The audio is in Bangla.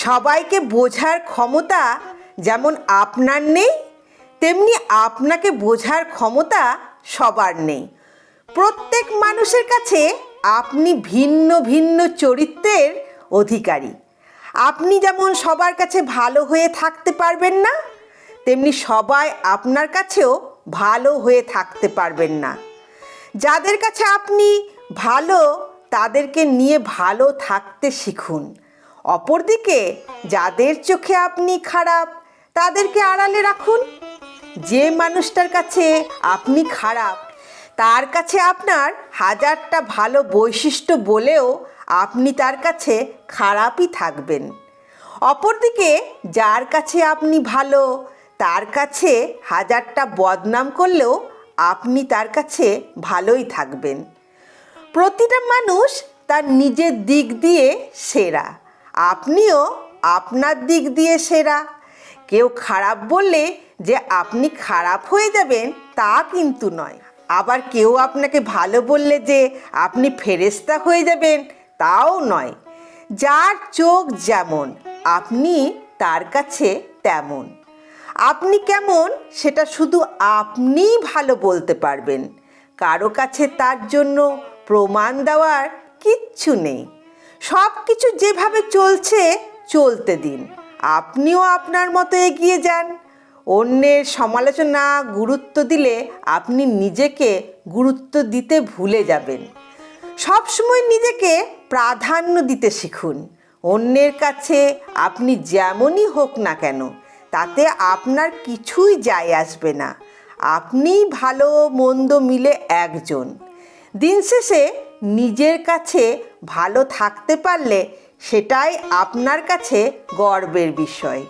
সবাইকে বোঝার ক্ষমতা যেমন আপনার নেই, তেমনি আপনাকে বোঝার ক্ষমতা সবার নেই। প্রত্যেক মানুষের কাছে আপনি ভিন্ন ভিন্ন চরিত্রের অধিকারী। আপনি যেমন সবার কাছে ভালো হয়ে থাকতে পারবেন না, তেমনি সবাই আপনার কাছেও ভালো হয়ে থাকতে পারবেন না। যাদের কাছে আপনি ভালো, তাদেরকে নিয়ে ভালো থাকতে শিখুন। অপরদিকে যাদের চোখে আপনি খারাপ, তাদেরকে আড়ালে রাখুন। যে মানুষটার কাছে আপনি খারাপ, তার কাছে আপনার হাজারটা ভালো বৈশিষ্ট্য বলেও আপনি তার কাছে খারাপই থাকবেন। অপরদিকে যার কাছে আপনি ভালো, তার কাছে হাজারটা বদনাম করলেও আপনি তার কাছে ভালোই থাকবেন। প্রতিটা মানুষ তার নিজের দিক দিয়ে সেরা, আপনিও আপনার দিক দিয়ে সেরা। কেউ খারাপ বললে যে আপনি খারাপ হয়ে যাবেন তা কিন্তু নয়, আবার কেউ আপনাকে ভালো বললে যে আপনি ফেরেশতা হয়ে যাবেন তাও নয়। যার চোখ যেমন, আপনি তার কাছে তেমন। আপনি কেমন সেটা শুধু আপনিই ভালো বলতে পারবেন। কারো কাছে তার জন্য প্রমাণ দেওয়ার কিচ্ছু নেই। সব কিছু যেভাবে চলছে চলতে দিন, আপনিও আপনার মতো এগিয়ে যান। অন্যের সমালোচনা গুরুত্ব দিলে আপনি নিজেকে গুরুত্ব দিতে ভুলে যাবেন। সবসময় নিজেকে প্রাধান্য দিতে শিখুন। অন্যের কাছে আপনি যেমনই হোক না কেন, তাতে আপনার কিছুই যায় আসবে না। আপনিই ভালো মন্দ মিলে একজন। দিন শেষে নিজের কাছে ভালো থাকতে পারলে সেটাই আপনার কাছে গর্বের বিষয়।